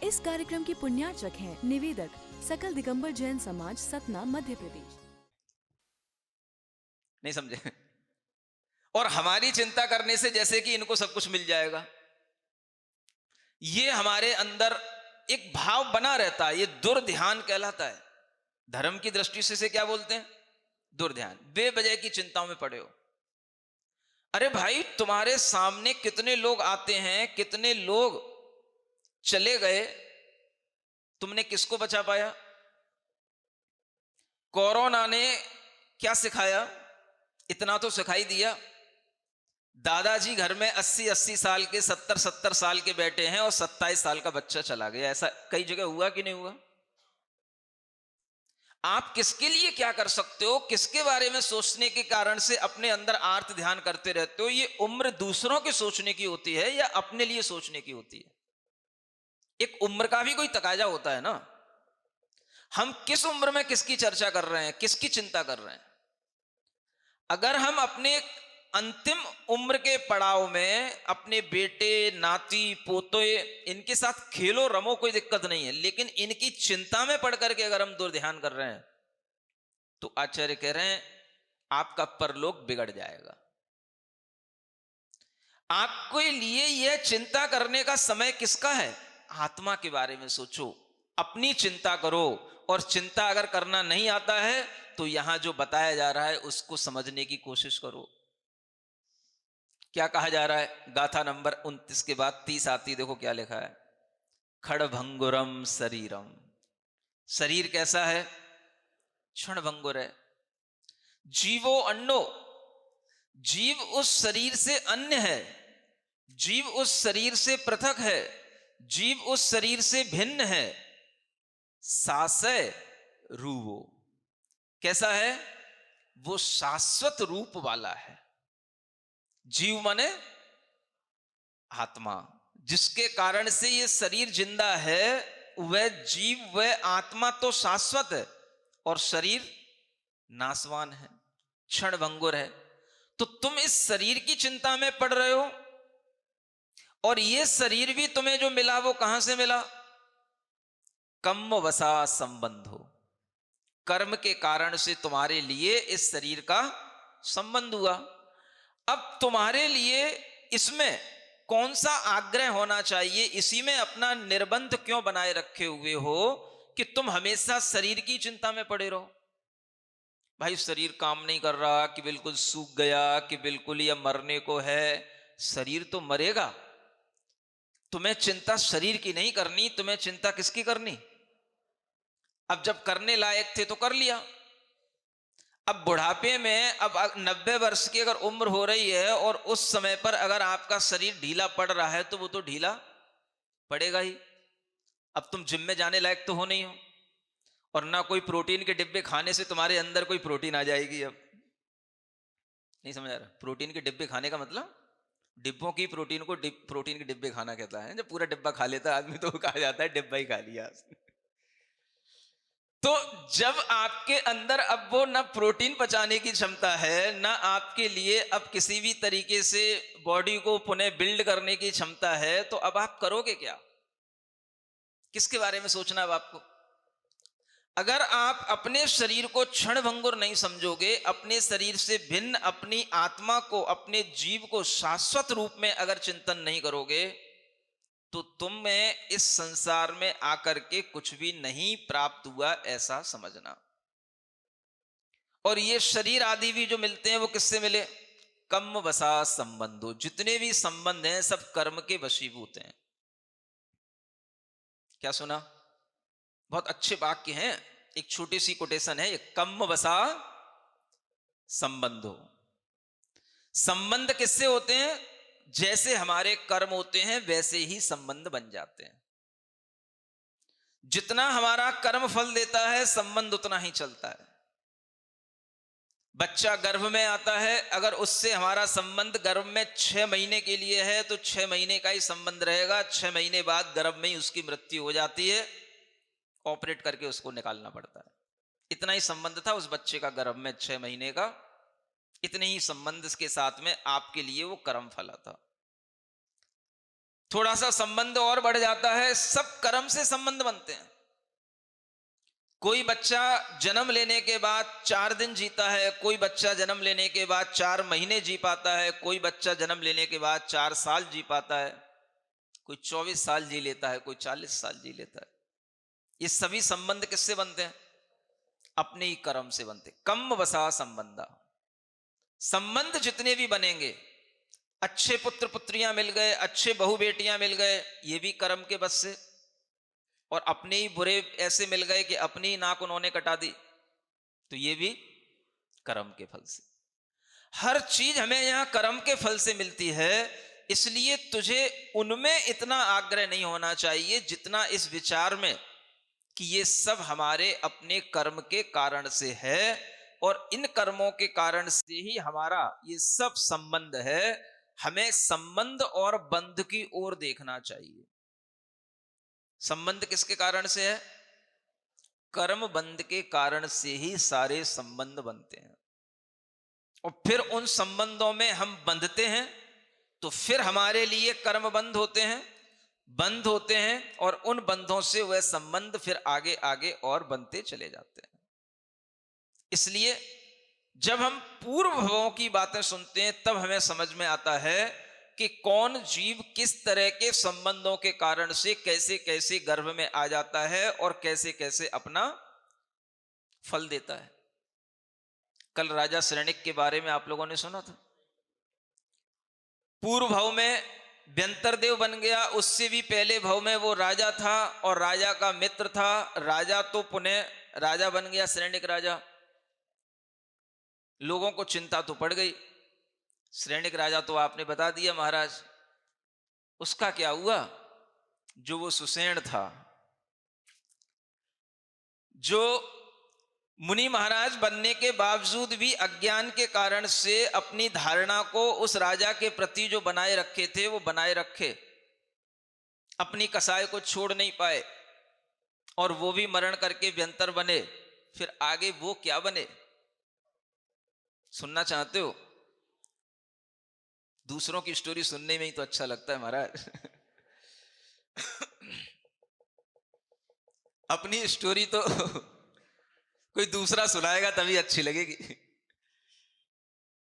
इस कार्यक्रम के पुण्यार्चक हैं निवेदक सकल दिगंबर जैन समाज, सतना, मध्य प्रदेश। नहीं समझे? और हमारी चिंता करने से जैसे कि इनको सब कुछ मिल जाएगा, ये हमारे अंदर एक भाव बना रहता है, ये दुर्ध्यान कहलाता है। धर्म की दृष्टि से क्या बोलते हैं? दुर्ध्यान। बेवजह की चिंताओं में पड़े हो। अरे भाई, तुम्हारे सामने कितने लोग आते हैं, कितने लोग चले गए, तुमने किसको बचा पाया? कोरोना ने क्या सिखाया? इतना तो सिखाई दिया। दादाजी घर में 80-80 साल के, 70-70 साल के बैठे हैं और 27 साल का बच्चा चला गया। ऐसा कई जगह हुआ कि नहीं हुआ? आप किसके लिए क्या कर सकते हो, किसके बारे में सोचने के कारण से अपने अंदर आर्त ध्यान करते रहते हो? ये उम्र दूसरों के सोचने की होती है या अपने लिए सोचने की होती है? एक उम्र का भी कोई तकाजा होता है ना। हम किस उम्र में किसकी चर्चा कर रहे हैं, किसकी चिंता कर रहे हैं? अगर हम अपने अंतिम उम्र के पड़ाव में अपने बेटे, नाती, पोते, इनके साथ खेलो रमो, कोई दिक्कत नहीं है, लेकिन इनकी चिंता में पड़ करके अगर हम दुर्ध्यान कर रहे हैं तो आचार्य कह रहे हैं आपका परलोक बिगड़ जाएगा। आपके लिए यह चिंता करने का समय किसका है? आत्मा के बारे में सोचो, अपनी चिंता करो। और चिंता अगर करना नहीं आता है तो यहां जो बताया जा रहा है उसको समझने की कोशिश करो। क्या कहा जा रहा है? गाथा नंबर 29 के बाद 30 आती, देखो क्या लिखा है। खड़भंगुरम शरीरम। शरीर कैसा है? क्षणभंगुर है। जीवो अन्नो। जीव उस शरीर से अन्य है, जीव उस शरीर से पृथक है, जीव उस शरीर से भिन्न है। सासय रूवो। कैसा है? वो शाश्वत रूप वाला है। जीव माने आत्मा, जिसके कारण से ये शरीर जिंदा है, वह जीव, वह आत्मा तो शाश्वत है और शरीर नासवान है, क्षणभंगुर है। तो तुम इस शरीर की चिंता में पड़ रहे हो, और ये शरीर भी तुम्हें जो मिला वो कहां से मिला? कर्म वसा संबंधो। कर्म के कारण से तुम्हारे लिए इस शरीर का संबंध हुआ। अब तुम्हारे लिए इसमें कौन सा आग्रह होना चाहिए? इसी में अपना निर्बंध क्यों बनाए रखे हुए हो कि तुम हमेशा शरीर की चिंता में पड़े रहो? भाई, शरीर काम नहीं कर रहा, कि बिल्कुल सूख गया, कि बिल्कुल ही अब मरने को है। शरीर तो मरेगा। तुम्हें चिंता शरीर की नहीं करनी, तुम्हें चिंता किसकी करनी? अब जब करने लायक थे तो कर लिया। अब बुढ़ापे में, अब 90 वर्ष की अगर उम्र हो रही है और उस समय पर अगर आपका शरीर ढीला पड़ रहा है तो वो तो ढीला पड़ेगा ही। अब तुम जिम में जाने लायक तो हो नहीं हो, और ना कोई प्रोटीन के डिब्बे खाने से तुम्हारे अंदर कोई प्रोटीन आ जाएगी। अब नहीं समझ आ रहा? प्रोटीन के डिब्बे खाने का मतलब, डिब्बों की प्रोटीन को प्रोटीन के डिब्बे खाना कहता है। जब पूरा डिब्बा खा लेता है आदमी तो कहा जाता है डिब्बा ही खा लिया। तो जब आपके अंदर अब वो ना प्रोटीन पचाने की क्षमता है, ना आपके लिए अब किसी भी तरीके से बॉडी को पुनः बिल्ड करने की क्षमता है, तो अब आप करोगे क्या? किसके बारे में सोचना अब आपको? अगर आप अपने शरीर को क्षणभंगुर नहीं समझोगे, अपने शरीर से भिन्न अपनी आत्मा को, अपने जीव को शाश्वत रूप में अगर चिंतन नहीं करोगे, तो तुम्हें इस संसार में आकर के कुछ भी नहीं प्राप्त हुआ, ऐसा समझना। और ये शरीर आदि भी जो मिलते हैं वो किससे मिले? कर्म वसा संबंधो। जितने भी संबंध हैं सब कर्म के वशीभूत हैं। क्या सुना? बहुत अच्छे वाक्य हैं। एक छोटी सी कोटेशन है, ये कर्म वसा संबंधो। संबंध किससे होते हैं? जैसे हमारे कर्म होते हैं वैसे ही संबंध बन जाते हैं। जितना हमारा कर्म फल देता है संबंध उतना ही चलता है। बच्चा गर्भ में आता है, अगर उससे हमारा संबंध गर्भ में 6 महीने के लिए है तो 6 महीने का ही संबंध रहेगा। 6 महीने बाद गर्भ में ही उसकी मृत्यु हो जाती है, ऑपरेट करके उसको निकालना पड़ता है। इतना ही संबंध था उस बच्चे का गर्भ में 6 महीने का। इतने ही संबंध के साथ में आपके लिए वो कर्म फला था। थोड़ा सा संबंध और बढ़ जाता है, सब कर्म से संबंध बनते हैं। कोई बच्चा जन्म लेने के बाद 4 दिन जीता है, कोई बच्चा जन्म लेने के बाद 4 महीने जी पाता है, कोई बच्चा जन्म लेने के बाद 4 साल जी पाता है, कोई 24 साल जी लेता है, कोई 40 साल जी लेता है। ये सभी संबंध किससे बनते हैं? अपने ही कर्म से बनते। कम वसा संबंधा, संबंध जितने भी बनेंगे, अच्छे पुत्र पुत्रियां मिल गए, अच्छे बहू बेटियां मिल गए, ये भी कर्म के बस से। और अपने ही बुरे ऐसे मिल गए कि अपनी ही नाक उन्होंने कटा दी, तो ये भी कर्म के फल से। हर चीज हमें यहां कर्म के फल से मिलती है। इसलिए तुझे उनमें इतना आग्रह नहीं होना चाहिए जितना इस विचार में कि ये सब हमारे अपने कर्म के कारण से है, और इन कर्मों के कारण से ही हमारा ये सब संबंध है। हमें संबंध और बंध की ओर देखना चाहिए। संबंध किसके कारण से है? कर्म बंध के कारण से ही सारे संबंध बनते हैं। और फिर उन संबंधों में हम बंधते हैं, तो फिर हमारे लिए कर्म बंध होते हैं, बंध होते हैं, और उन बंधों से वह संबंध फिर आगे आगे और बनते चले जाते हैं। इसलिए जब हम पूर्व भवों की बातें सुनते हैं, तब हमें समझ में आता है कि कौन जीव किस तरह के संबंधों के कारण से कैसे कैसे गर्भ में आ जाता है और कैसे कैसे अपना फल देता है। कल राजा श्रेणिक के बारे में आप लोगों ने सुना था। पूर्व भव में व्यंतर देव बन गया, उससे भी पहले भव में वो राजा था और राजा का मित्र था। राजा तो पुनः राजा बन गया, श्रेणिक राजा। लोगों को चिंता तो पड़ गई। श्रेणिक राजा तो आपने बता दिया महाराज, उसका क्या हुआ? जो वो सुषेण था, जो मुनि महाराज बनने के बावजूद भी अज्ञान के कारण से अपनी धारणा को उस राजा के प्रति जो बनाए रखे थे वो बनाए रखे, अपनी कसाई को छोड़ नहीं पाए, और वो भी मरण करके व्यंतर बने। फिर आगे वो क्या बने, सुनना चाहते हो? दूसरों की स्टोरी सुनने में ही तो अच्छा लगता है महाराज। अपनी स्टोरी तो कोई दूसरा सुनाएगा तभी अच्छी लगेगी।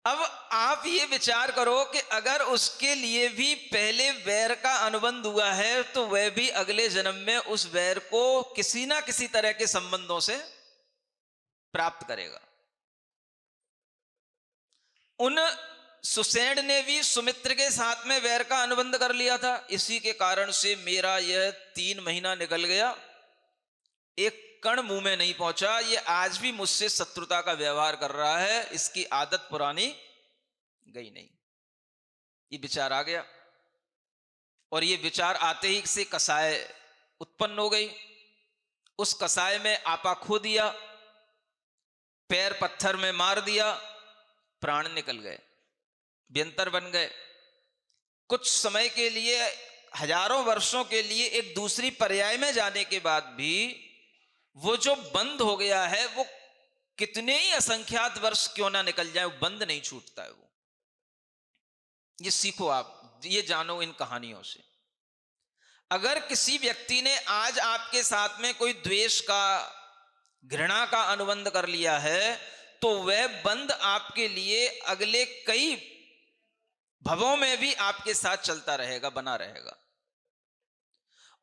अब आप ये विचार करो कि अगर उसके लिए भी पहले वैर का अनुबंध हुआ है, तो वह भी अगले जन्म में उस वैर को किसी ना किसी तरह के संबंधों से प्राप्त करेगा। उन सुषेण ने भी सुमित्र के साथ में वैर का अनुबंध कर लिया था। इसी के कारण से मेरा यह 3 महीना निकल गया, एक कण मुंह में नहीं पहुंचा। ये आज भी मुझसे शत्रुता का व्यवहार कर रहा है, इसकी आदत पुरानी गई नहीं। ये विचार आ गया, और ये विचार आते ही से कसाय उत्पन्न हो गई। उस कसाय में आपा खो दिया, पैर पत्थर में मार दिया, प्राण निकल गए, व्यंतर बन गए। कुछ समय के लिए, हजारों वर्षों के लिए एक दूसरी पर्याय में जाने के बाद भी वो जो बंद हो गया है, वो कितने ही असंख्यात वर्ष क्यों ना निकल जाए, वो बंद नहीं छूटता है। वो ये सीखो आप, ये जानो इन कहानियों से। अगर किसी व्यक्ति ने आज आपके साथ में कोई द्वेष का, घृणा का अनुबंध कर लिया है, तो वह बंद आपके लिए अगले कई भवों में भी आपके साथ चलता रहेगा, बना रहेगा।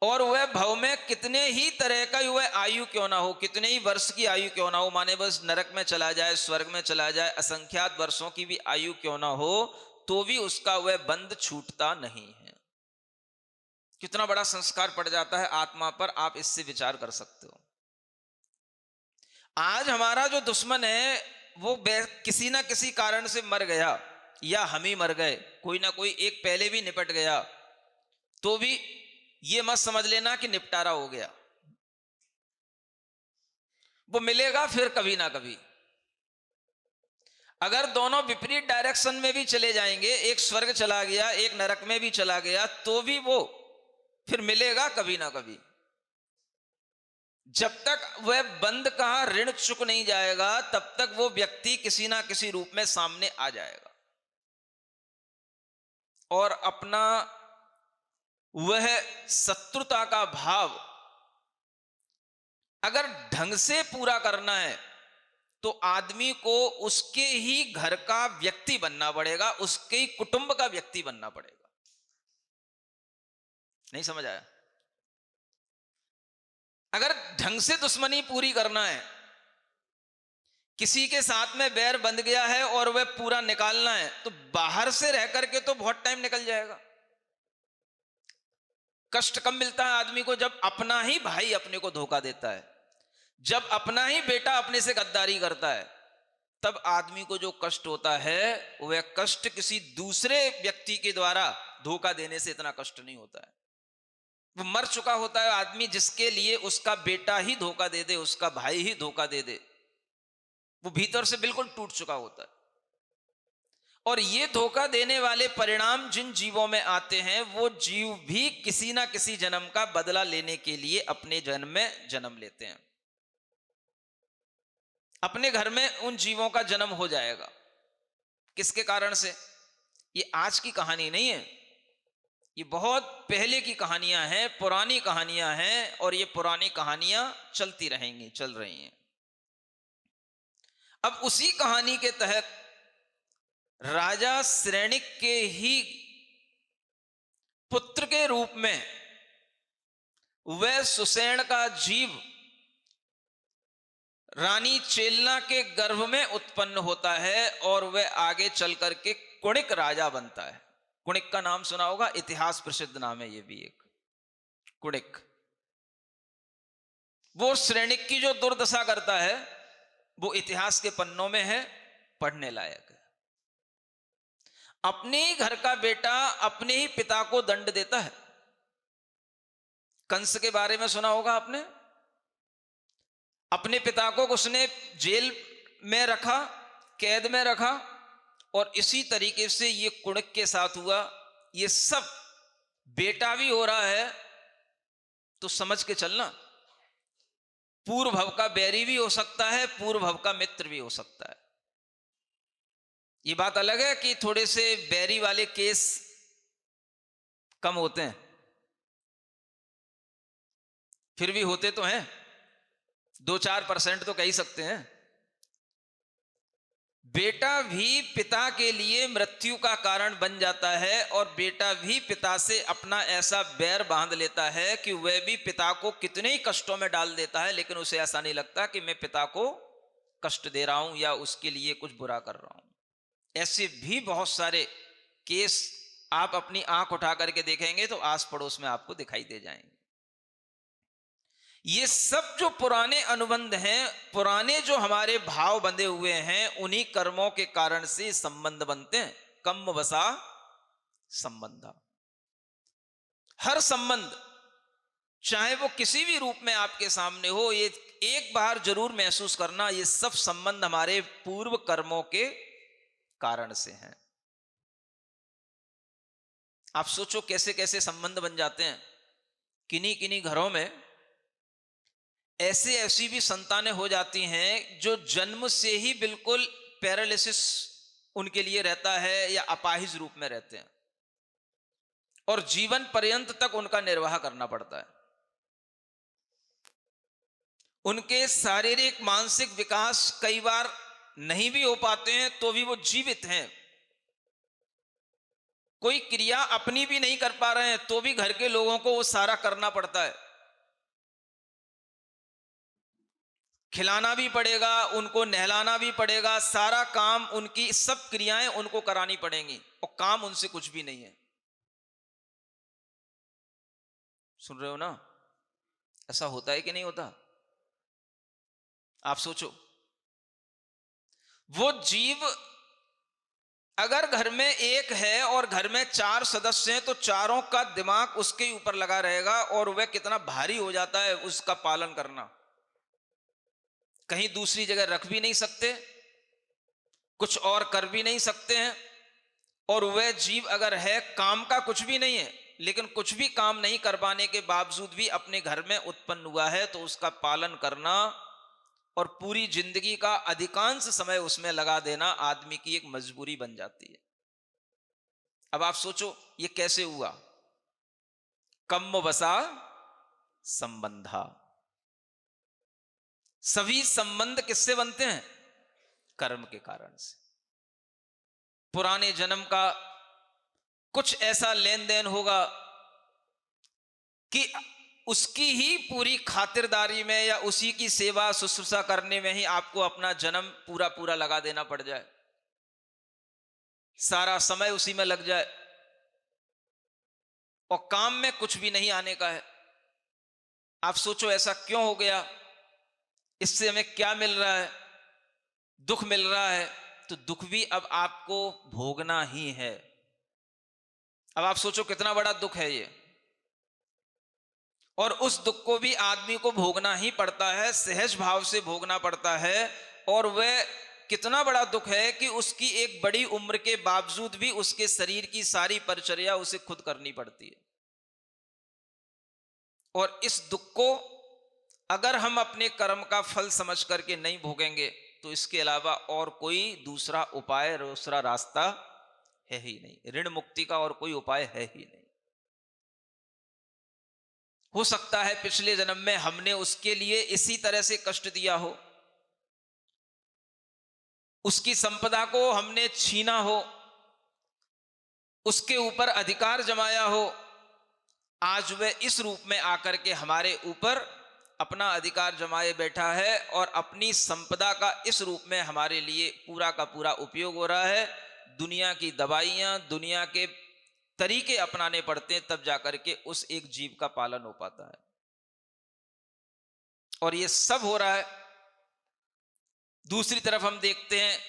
और वह भव में कितने ही तरह का वह आयु क्यों ना हो, कितने ही वर्ष की आयु क्यों ना हो, माने बस नरक में चला जाए, स्वर्ग में चला जाए, असंख्यात वर्षों की भी आयु क्यों ना हो, तो भी उसका वह बंध छूटता नहीं है। कितना बड़ा संस्कार पड़ जाता है आत्मा पर, आप इससे विचार कर सकते हो। आज हमारा जो दुश्मन है वो किसी ना किसी कारण से मर गया, या हम ही मर गए, कोई ना कोई एक पहले भी निपट गया, तो भी ये मत समझ लेना कि निपटारा हो गया। वो मिलेगा फिर कभी ना कभी। अगर दोनों विपरीत डायरेक्शन में भी चले जाएंगे, एक स्वर्ग चला गया, एक नरक में भी चला गया, तो भी वो फिर मिलेगा कभी ना कभी। जब तक वह बंद का ऋण चुक नहीं जाएगा, तब तक वो व्यक्ति किसी ना किसी रूप में सामने आ जाएगा और अपना वह शत्रुता का भाव अगर ढंग से पूरा करना है तो आदमी को उसके ही घर का व्यक्ति बनना पड़ेगा, उसके ही कुटुंब का व्यक्ति बनना पड़ेगा। नहीं समझ आया? अगर ढंग से दुश्मनी पूरी करना है, किसी के साथ में बैर बंध गया है और वह पूरा निकालना है, तो बाहर से रह करके तो बहुत टाइम निकल जाएगा। कष्ट कम मिलता है आदमी को जब अपना ही भाई अपने को धोखा देता है, जब अपना ही बेटा अपने से गद्दारी करता है, तब आदमी को जो कष्ट होता है वह कष्ट किसी दूसरे व्यक्ति के द्वारा धोखा देने से इतना कष्ट नहीं होता है। वो मर चुका होता है आदमी जिसके लिए उसका बेटा ही धोखा दे दे, उसका भाई ही धोखा दे दे, वो भीतर से बिल्कुल टूट चुका होता है। और ये धोखा देने वाले परिणाम जिन जीवों में आते हैं, वो जीव भी किसी ना किसी जन्म का बदला लेने के लिए अपने जन्म में जन्म लेते हैं। अपने घर में उन जीवों का जन्म हो जाएगा। किसके कारण से? ये आज की कहानी नहीं है, ये बहुत पहले की कहानियां हैं, पुरानी कहानियां हैं, और ये पुरानी कहानियां चलती रहेंगी, चल रही हैं। अब उसी कहानी के तहत राजा श्रेणिक के ही पुत्र के रूप में वह सुषेण का जीव रानी चेलना के गर्भ में उत्पन्न होता है और वह आगे चल करके कुणिक राजा बनता है। कुणिक का नाम सुना होगा, इतिहास प्रसिद्ध नाम है ये भी एक, कुणिक। वो श्रेणिक की जो दुर्दशा करता है वो इतिहास के पन्नों में है, पढ़ने लायक है। अपने ही घर का बेटा अपने ही पिता को दंड देता है। कंस के बारे में सुना होगा आपने, अपने पिता को उसने जेल में रखा, कैद में रखा, और इसी तरीके से ये कुणिक के साथ हुआ। ये सब बेटा भी हो रहा है तो समझ के चलना, पूर्व भव का बैरी भी हो सकता है, पूर्व भव का मित्र भी हो सकता है। ये बात अलग है कि थोड़े से बैरी वाले केस कम होते हैं, फिर भी होते तो हैं, 2-4% तो कह ही सकते हैं। बेटा भी पिता के लिए मृत्यु का कारण बन जाता है, और बेटा भी पिता से अपना ऐसा बैर बांध लेता है कि वह भी पिता को कितने ही कष्टों में डाल देता है, लेकिन उसे ऐसा नहीं लगता कि मैं पिता को कष्ट दे रहा हूं या उसके लिए कुछ बुरा कर रहा हूं। ऐसे भी बहुत सारे केस आप अपनी आंख उठा करके देखेंगे तो आस पड़ोस में आपको दिखाई दे जाएंगे। ये सब जो पुराने अनुबंध हैं, पुराने जो हमारे भाव बंधे हुए हैं, उन्हीं कर्मों के कारण से संबंध बनते हैं। कम वसा संबंध, हर संबंध चाहे वो किसी भी रूप में आपके सामने हो, ये एक बार जरूर महसूस करना, ये सब संबंध हमारे पूर्व कर्मों के कारण से हैं। आप सोचो कैसे कैसे संबंध बन जाते हैं। किन्हीं किन्हीं घरों में ऐसी भी संतानें हो जाती हैं जो जन्म से ही बिल्कुल पैरालिसिस उनके लिए रहता है या अपाहिज रूप में रहते हैं, और जीवन पर्यंत तक उनका निर्वाह करना पड़ता है। उनके शारीरिक मानसिक विकास कई बार नहीं भी हो पाते हैं तो भी वो जीवित हैं। कोई क्रिया अपनी भी नहीं कर पा रहे हैं तो भी घर के लोगों को वो सारा करना पड़ता है, खिलाना भी पड़ेगा, उनको नहलाना भी पड़ेगा, सारा काम, उनकी सब क्रियाएं उनको करानी पड़ेंगी, और काम उनसे कुछ भी नहीं है। सुन रहे हो ना? ऐसा होता है कि नहीं होता? आप सोचो, वो जीव अगर घर में एक है और घर में 4 सदस्य हैं तो चारों का दिमाग उसके ऊपर लगा रहेगा, और वह कितना भारी हो जाता है उसका पालन करना। कहीं दूसरी जगह रख भी नहीं सकते, कुछ और कर भी नहीं सकते हैं, और वह जीव अगर है, काम का कुछ भी नहीं है, लेकिन कुछ भी काम नहीं कर पाने के बावजूद भी अपने घर में उत्पन्न हुआ है, तो उसका पालन करना और पूरी जिंदगी का अधिकांश समय उसमें लगा देना आदमी की एक मजबूरी बन जाती है। अब आप सोचो ये कैसे हुआ? कम्म वसा संबंधा। सभी संबंध किससे बनते हैं? कर्म के कारण से। पुराने जन्म का कुछ ऐसा लेन देन होगा कि उसकी ही पूरी खातिरदारी में या उसी की सेवा शुश्रूषा करने में ही आपको अपना जन्म पूरा पूरा लगा देना पड़ जाए, सारा समय उसी में लग जाए और काम में कुछ भी नहीं आने का है। आप सोचो ऐसा क्यों हो गया, इससे हमें क्या मिल रहा है? दुख मिल रहा है, तो दुख भी अब आपको भोगना ही है। अब आप सोचो कितना बड़ा दुख है ये, और उस दुख को भी आदमी को भोगना ही पड़ता है, सहज भाव से भोगना पड़ता है। और वह कितना बड़ा दुख है कि उसकी एक बड़ी उम्र के बावजूद भी उसके शरीर की सारी परिचर्या उसे खुद करनी पड़ती है। और इस दुख को अगर हम अपने कर्म का फल समझ करके नहीं भोगेंगे तो इसके अलावा और कोई दूसरा उपाय, दूसरा रास्ता है ही नहीं। ऋण मुक्ति का और कोई उपाय है ही नहीं। हो सकता है पिछले जन्म में हमने उसके लिए इसी तरह से कष्ट दिया हो, उसकी संपदा को हमने छीना हो, उसके ऊपर अधिकार जमाया हो। आज वह इस रूप में आकर के हमारे ऊपर अपना अधिकार जमाए बैठा है और अपनी संपदा का इस रूप में हमारे लिए पूरा का पूरा उपयोग हो रहा है। दुनिया की दवाइयां, दुनिया के तरीके अपनाने पड़ते हैं, तब जाकर के उस एक जीव का पालन हो पाता है। और ये सब हो रहा है। दूसरी तरफ हम देखते हैं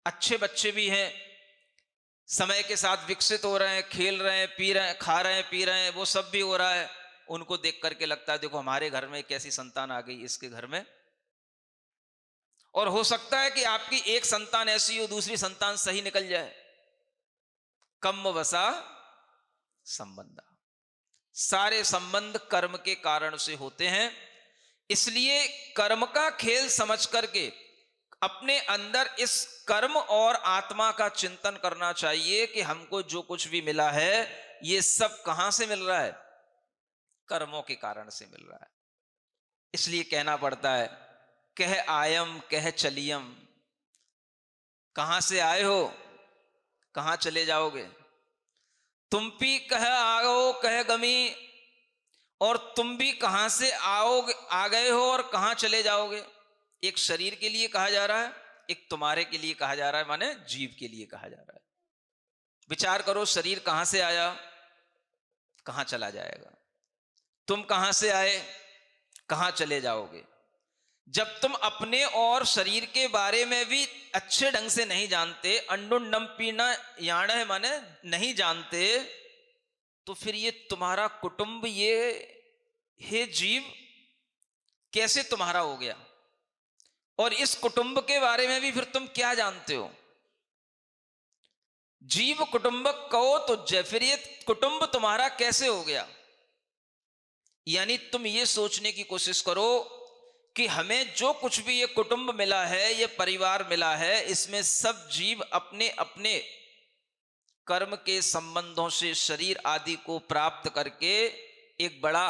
अच्छे बच्चे भी हैं, समय के साथ विकसित हो रहे हैं, खेल रहे हैं, पी रहे हैं, खा रहे हैं, पी रहे हैं, वो सब भी हो रहा है। उनको देख करके लगता है देखो हमारे घर में कैसी संतान आ गई, इसके घर में। और हो सकता है कि आपकी एक संतान ऐसी हो, दूसरी संतान सही निकल जाए। कम्म वसा संबंधा। सारे संबंध कर्म के कारण से होते हैं। इसलिए कर्म का खेल समझ करके अपने अंदर इस कर्म और आत्मा का चिंतन करना चाहिए कि हमको जो कुछ भी मिला है ये सब कहां से मिल रहा है? कर्मों के कारण से मिल रहा है। इसलिए कहना पड़ता है कह आयम कह चलियम। कहां से आए हो, कहां चले जाओगे? तुम भी कह आओ कह गमी, और तुम भी कहां से आओगे, आ गए हो और कहां चले जाओगे। एक शरीर के लिए कहा जा रहा है, एक तुम्हारे के लिए कहा जा रहा है, माने जीव के लिए कहा जा रहा है। विचार करो, शरीर कहां से आया, कहां चला जाएगा? तुम कहां से आए, कहां चले जाओगे? जब तुम अपने और शरीर के बारे में भी अच्छे ढंग से नहीं जानते, अंडुंडम पीना याण है माने नहीं जानते, तो फिर ये तुम्हारा कुटुंब, ये जीव कैसे तुम्हारा हो गया? और इस कुटुंब के बारे में भी फिर तुम क्या जानते हो? जीव कुटुंबक कहो तो फिर ये कुटुंब तुम्हारा कैसे हो गया? यानी तुम ये सोचने की कोशिश करो कि हमें जो कुछ भी ये कुटुंब मिला है, ये परिवार मिला है, इसमें सब जीव अपने अपने कर्म के संबंधों से शरीर आदि को प्राप्त करके एक बड़ा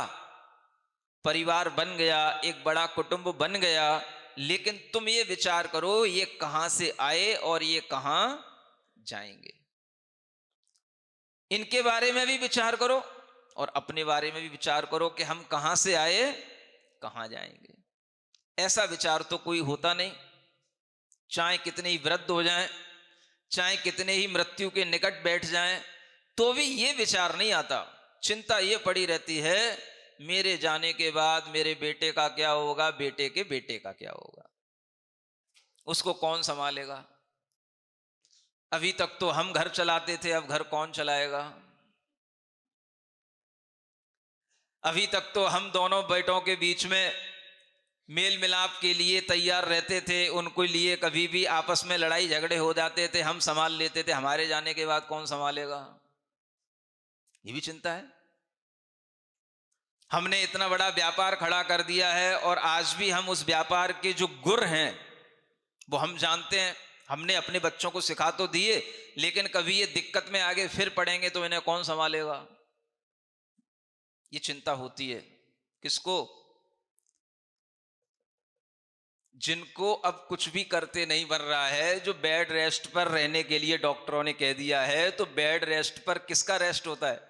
परिवार बन गया, एक बड़ा कुटुंब बन गया। लेकिन तुम ये विचार करो ये कहां से आए और ये कहां जाएंगे। इनके बारे में भी विचार करो और अपने बारे में भी विचार करो कि हम कहां से आए, कहां जाएंगे। ऐसा विचार तो कोई होता नहीं। चाहे कितने ही वृद्ध हो जाएं, चाहे कितने ही मृत्यु के निकट बैठ जाएं, तो भी ये विचार नहीं आता। चिंता ये पड़ी रहती है मेरे जाने के बाद मेरे बेटे का क्या होगा, बेटे के बेटे का क्या होगा, उसको कौन संभालेगा। अभी तक तो हम घर चलाते थे, अब घर कौन चलाएगा। अभी तक तो हम दोनों बेटों के बीच में मेल मिलाप के लिए तैयार रहते थे, उनको लिए कभी भी आपस में लड़ाई झगड़े हो जाते थे, हम संभाल लेते थे, हमारे जाने के बाद कौन संभालेगा, ये भी चिंता है। हमने इतना बड़ा व्यापार खड़ा कर दिया है और आज भी हम उस व्यापार के जो गुर हैं वो हम जानते हैं। हमने अपने बच्चों को सिखा तो दिए, लेकिन कभी ये दिक्कत में आगे फिर पड़ेंगे तो इन्हें कौन संभालेगा। ये चिंता होती है किसको? जिनको अब कुछ भी करते नहीं बन रहा है, जो बेड रेस्ट पर रहने के लिए डॉक्टरों ने कह दिया है, तो बेड रेस्ट पर किसका रेस्ट होता है?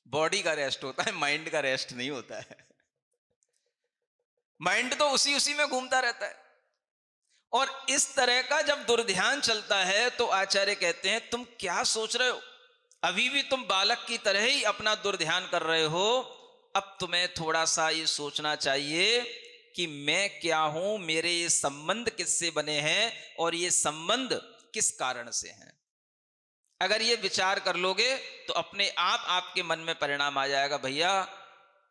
बॉडी का रेस्ट होता है, माइंड का रेस्ट नहीं होता है। माइंड तो उसी उसी में घूमता रहता है। और इस तरह का जब दुर्ध्यान चलता है तो आचार्य कहते हैं तुम क्या सोच रहे हो? अभी भी तुम बालक की तरह ही अपना दुर्ध्यान कर रहे हो। अब तुम्हें थोड़ा सा ये सोचना चाहिए कि मैं क्या हूं, मेरे ये संबंध किससे बने हैं और ये संबंध किस कारण से हैं। अगर ये विचार कर लोगे तो अपने आप आपके मन में परिणाम आ जाएगा, भैया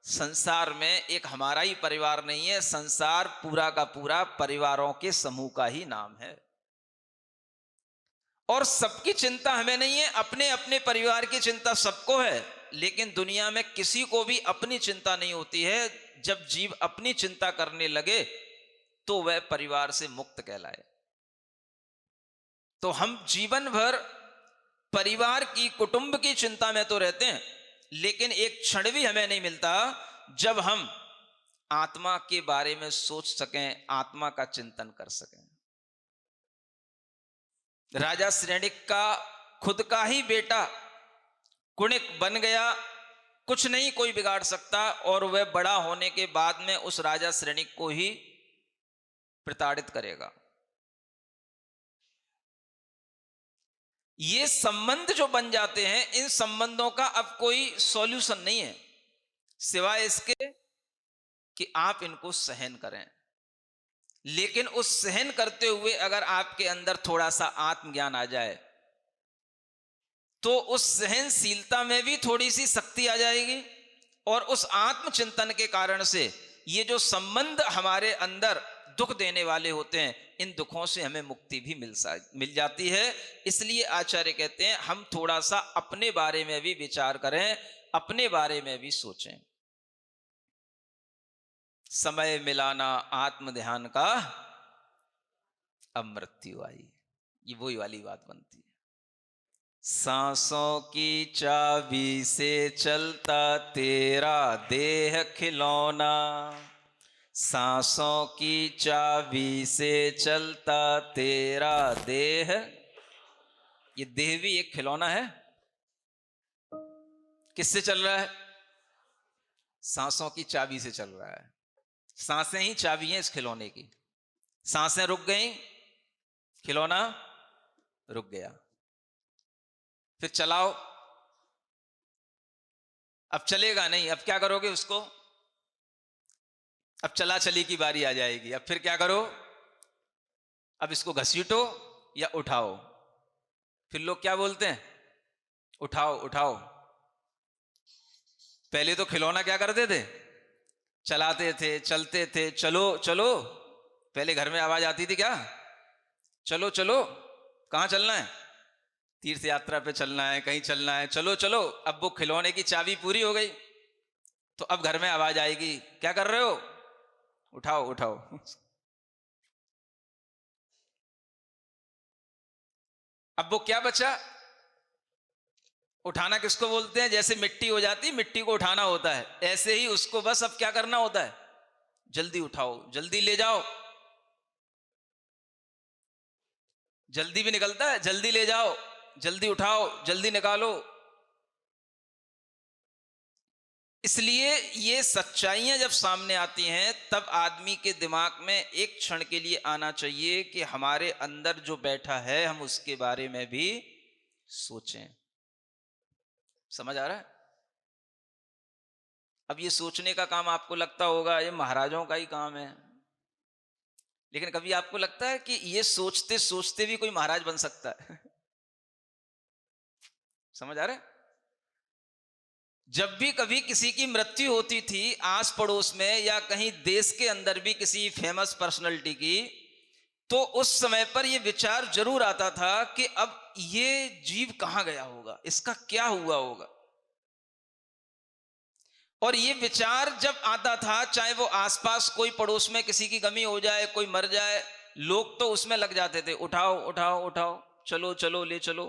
संसार में एक हमारा ही परिवार नहीं है, संसार पूरा का पूरा परिवारों के समूह का ही नाम है। और सबकी चिंता हमें नहीं है, अपने अपने परिवार की चिंता सबको है, लेकिन दुनिया में किसी को भी अपनी चिंता नहीं होती है। जब जीव अपनी चिंता करने लगे तो वह परिवार से मुक्त कहलाए। तो हम जीवन भर परिवार की, कुटुंब की चिंता में तो रहते हैं, लेकिन एक क्षण भी हमें नहीं मिलता जब हम आत्मा के बारे में सोच सकें, आत्मा का चिंतन कर सकें। राजा श्रेणिक का खुद का ही बेटा कुणिक बन गया, कुछ नहीं कोई बिगाड़ सकता, और वह बड़ा होने के बाद में उस राजा श्रेणिक को ही प्रताड़ित करेगा। ये संबंध जो बन जाते हैं, इन संबंधों का अब कोई सॉल्यूशन नहीं है सिवाय इसके कि आप इनको सहन करें। लेकिन उस सहन करते हुए अगर आपके अंदर थोड़ा सा आत्मज्ञान आ जाए तो उस सहनशीलता में भी थोड़ी सी शक्ति आ जाएगी, और उस आत्मचिंतन के कारण से ये जो संबंध हमारे अंदर दुख देने वाले होते हैं, इन दुखों से हमें मुक्ति भी मिल जाती है। इसलिए आचार्य कहते हैं हम थोड़ा सा अपने बारे में भी विचार करें, अपने बारे में भी सोचें। समय मिलाना आत्म ध्यान का, अब मृत्यु आई, ये वही वाली बात बनती है। सांसों की चाबी से चलता तेरा देह खिलौना, सांसों की चाबी से चलता तेरा देह। ये देह भी एक खिलौना है। किससे चल रहा है? सांसों की चाबी से चल रहा है। सांसें ही चाबी हैं इस खिलौने की। सांसें रुक गई, खिलौना रुक गया। फिर चलाओ, अब चलेगा नहीं। अब क्या करोगे उसको? अब चला चली की बारी आ जाएगी। अब फिर क्या करो? अब इसको घसीटो या उठाओ। फिर लोग क्या बोलते हैं? उठाओ उठाओ। पहले तो खिलौना क्या करते थे? चलाते थे, चलते थे, चलो चलो। पहले घर में आवाज आती थी क्या? चलो चलो। कहां चलना है? तीर्थ यात्रा पे चलना है, कहीं चलना है, चलो चलो। अब वो खिलौने की चाबी पूरी हो गई, तो अब घर में आवाज आएगी, क्या कर रहे हो? उठाओ उठाओ। अब वो क्या बचा? उठाना किसको बोलते हैं? जैसे मिट्टी हो जाती, मिट्टी को उठाना होता है, ऐसे ही उसको बस अब क्या करना होता है? जल्दी उठाओ, जल्दी ले जाओ। जल्दी भी निकलता है, जल्दी ले जाओ, जल्दी उठाओ, जल्दी निकालो। इसलिए ये सच्चाइयां जब सामने आती हैं तब आदमी के दिमाग में एक क्षण के लिए आना चाहिए कि हमारे अंदर जो बैठा है हम उसके बारे में भी सोचें। समझ आ रहा है? अब ये सोचने का काम आपको लगता होगा ये महाराजों का ही काम है, लेकिन कभी आपको लगता है कि ये सोचते सोचते भी कोई महाराज बन सकता है? समझ आ रहा है? जब भी कभी किसी की मृत्यु होती थी आस पड़ोस में या कहीं देश के अंदर भी किसी फेमस पर्सनालिटी की, तो उस समय पर यह विचार जरूर आता था कि अब ये जीव कहां गया होगा, इसका क्या हुआ होगा। और ये विचार जब आता था, चाहे वो आसपास कोई पड़ोस में किसी की गमी हो जाए, कोई मर जाए, लोग तो उसमें लग जाते थे, उठाओ उठाओ उठाओ, चलो चलो ले चलो।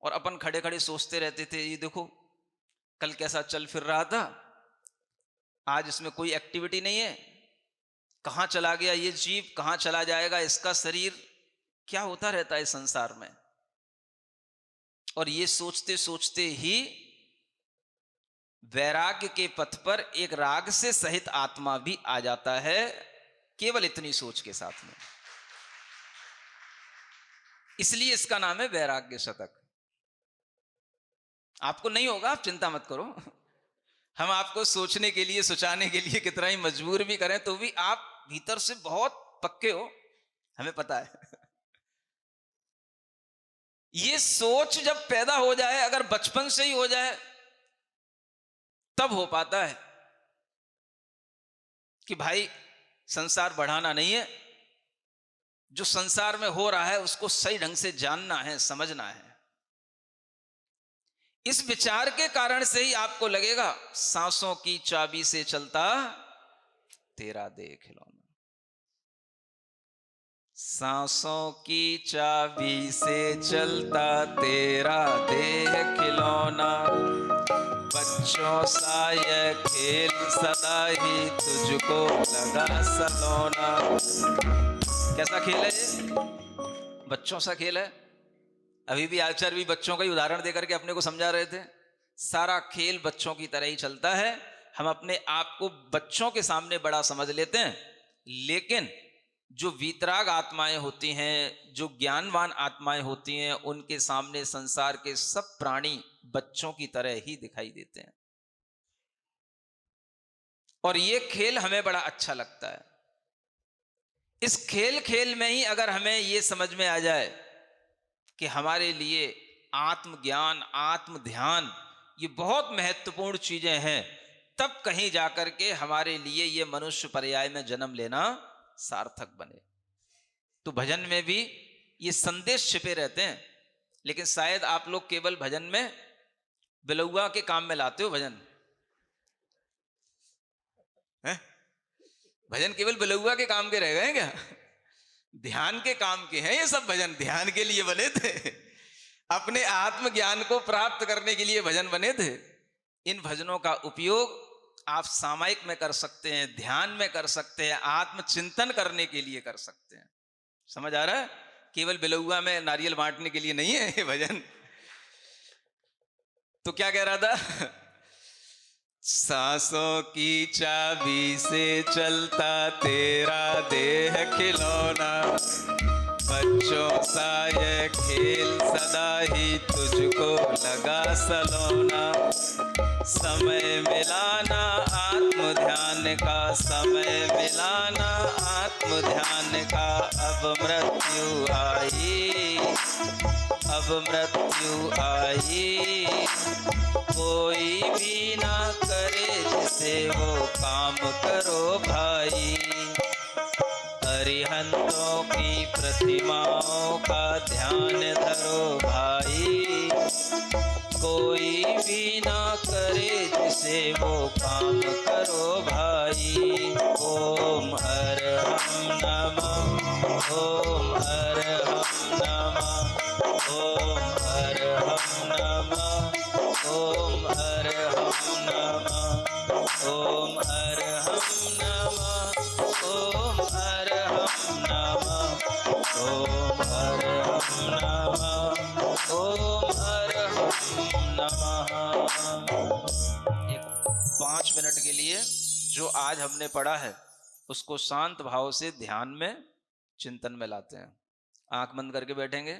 और अपन खड़े खड़े सोचते रहते थे, ये देखो कल कैसा चल फिर रहा था, आज इसमें कोई एक्टिविटी नहीं है। कहां चला गया ये जीव, कहां चला जाएगा इसका शरीर, क्या होता रहता है संसार में। और ये सोचते सोचते ही वैराग्य के पथ पर एक राग से सहित आत्मा भी आ जाता है, केवल इतनी सोच के साथ में। इसलिए इसका नाम है वैराग्य शतक। आपको नहीं होगा, आप चिंता मत करो। हम आपको सोचने के लिए, सोचाने के लिए कितना ही मजबूर भी करें तो भी आप भीतर से बहुत पक्के हो, हमें पता है। ये सोच जब पैदा हो जाए, अगर बचपन से ही हो जाए, तब हो पाता है कि भाई संसार बढ़ाना नहीं है, जो संसार में हो रहा है उसको सही ढंग से जानना है, समझना है। इस विचार के कारण से ही आपको लगेगा सांसों की चाबी से चलता तेरा देह खिलौना। सांसों की चाबी से चलता तेरा देह खिलौना, बच्चों सा ये खेल सदा ही तुझको लगा सलोना। कैसा खेल है ये? बच्चों सा खेल है। अभी भी आचार्य भी बच्चों का ही उदाहरण देकर के अपने को समझा रहे थे। सारा खेल बच्चों की तरह ही चलता है। हम अपने आप को बच्चों के सामने बड़ा समझ लेते हैं, लेकिन जो वीतराग आत्माएं होती हैं, जो ज्ञानवान आत्माएं होती हैं, उनके सामने संसार के सब प्राणी बच्चों की तरह ही दिखाई देते हैं। और ये खेल हमें बड़ा अच्छा लगता है। इस खेल खेल में ही अगर हमें ये समझ में आ जाए कि हमारे लिए आत्मज्ञान, आत्म ध्यान ये बहुत महत्वपूर्ण चीजें हैं, तब कहीं जाकर के हमारे लिए ये मनुष्य पर्याय में जन्म लेना सार्थक बने। तो भजन में भी ये संदेश छिपे रहते हैं, लेकिन शायद आप लोग केवल भजन में बिलौआ के काम में लाते हो भजन है? भजन केवल बिलौआ के काम के रह गए क्या? ध्यान के काम के हैं ये सब भजन, ध्यान के लिए बने थे। अपने आत्मज्ञान को प्राप्त करने के लिए भजन बने थे। इन भजनों का उपयोग आप सामायिक में कर सकते हैं, ध्यान में कर सकते हैं, आत्मचिंतन करने के लिए कर सकते हैं। समझ आ रहा है? केवल बिलौआ में नारियल बांटने के लिए नहीं है ये भजन। तो क्या कह रहा था? सांसों की चाबी से चलता तेरा देह खिलौना, बच्चों सा ये खेल सदा ही तुझको लगा सलोना। समय मिलाना आत्म ध्यान का, समय मिलाना आत्म ध्यान का, अब मृत्यु आई, अब मृत्यु आई। कोई भी ना करे जिसे वो काम करो भाई, अरिहंतों की प्रतिमाओं का ध्यान धरो भाई। कोई भी ना करे जिसे वो काम करो भाई। ओम अरहम नमः, ओम अरहम नमः, ओम अरहम नमः, ओम अरहम नमः, ओम अरहम नमः, ओम अरहम नमः, ओम अरहम नमः, ओम अरहम नमः। 5 मिनट के लिए जो आज हमने पढ़ा है उसको शांत भाव से ध्यान में, चिंतन में लाते हैं। आंख बंद करके बैठेंगे,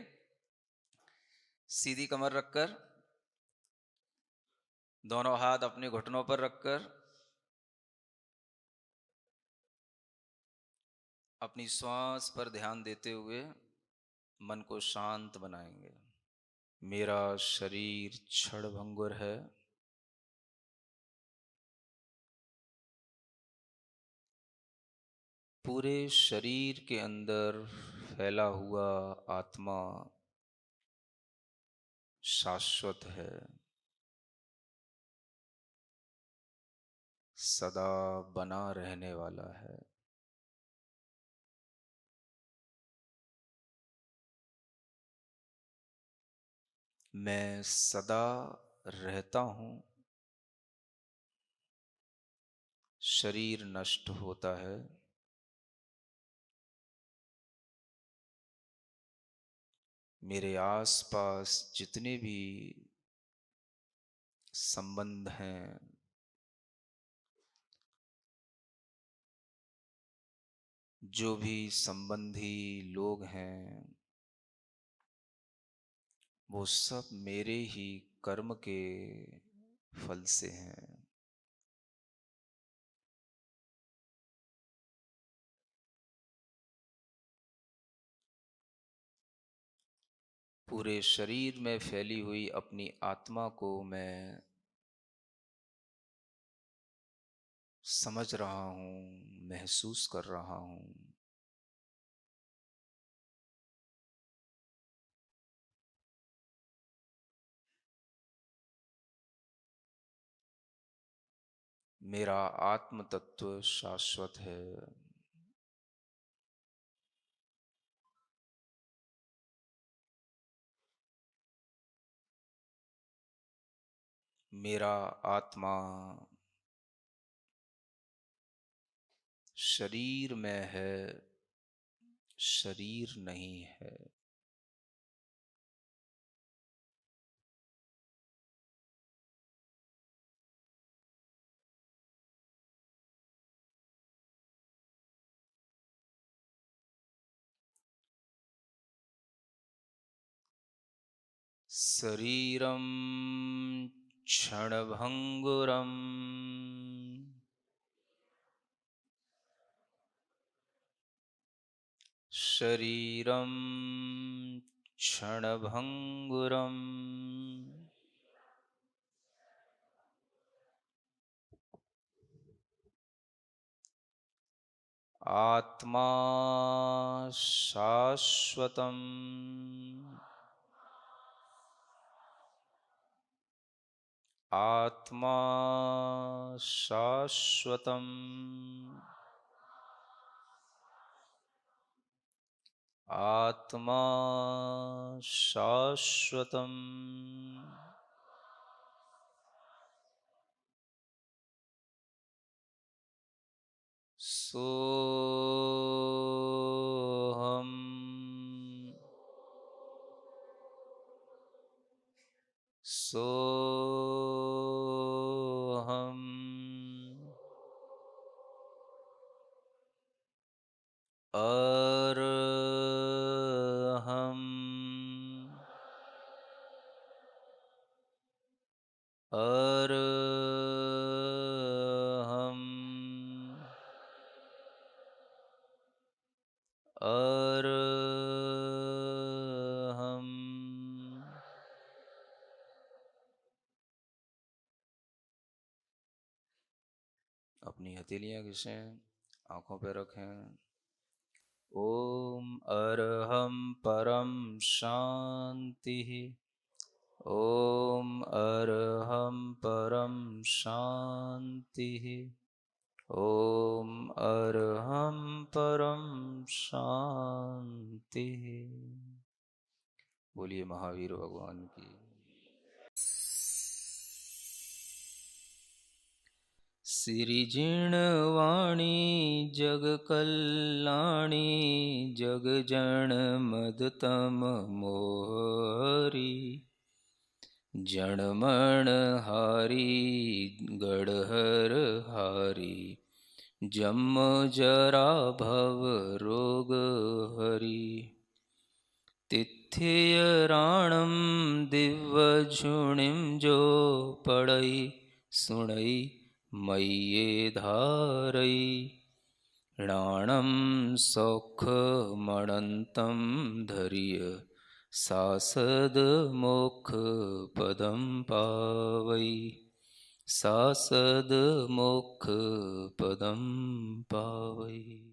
सीधी कमर रखकर, दोनों हाथ अपने घुटनों पर रखकर, अपनी श्वास पर ध्यान देते हुए मन को शांत बनाएंगे। मेरा शरीर क्षणभंगुर है, पूरे शरीर के अंदर फैला हुआ आत्मा शाश्वत है, सदा बना रहने वाला है। मैं सदा रहता हूं शरीर नष्ट होता है, मेरे आसपास जितने भी संबंध हैं, जो भी संबंधी लोग हैं, वो सब मेरे ही कर्म के फल से हैं। पूरे शरीर में फैली हुई अपनी आत्मा को मैं समझ रहा हूँ, महसूस कर रहा हूँ। मेरा आत्म तत्व शाश्वत है। मेरा आत्मा शरीर में है, शरीर नहीं है। शरीरं क्षणभंगुरम् शरीरं क्षणभंगुरम् आत्मा शाश्वतम् आत्मा शाश्वतम् आत्मा शाश्वतम् सोहम सोहम अरहम अरहम अरहम अपनी हथेलियां घिसें, आंखों पे रखें। ओम अरहम परम शांति। ओम अरहम परम शांति। ओम अरहम परम शांति। बोलिए महावीर भगवान की। सिरिजिणवाणी जग कल्याणी जग जन मदतम मोहरी जनमण हारी गढ़हर हारी जम जरा भव रोग हरी तिथियराणम दिव्यझुणिम जो पढ़ई सुणई मय्ये धारई राणम सौखमणन्तं धर्य सासद मोक्ष पदम पावई सासद मोक्ष पदम पावई।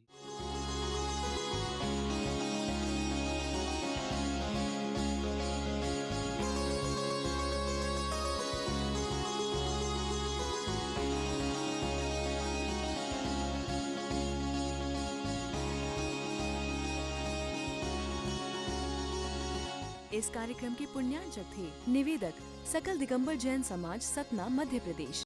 इस कार्यक्रम के पुण्यार्चक थे निवेदक सकल दिगंबर जैन समाज, सतना, मध्य प्रदेश।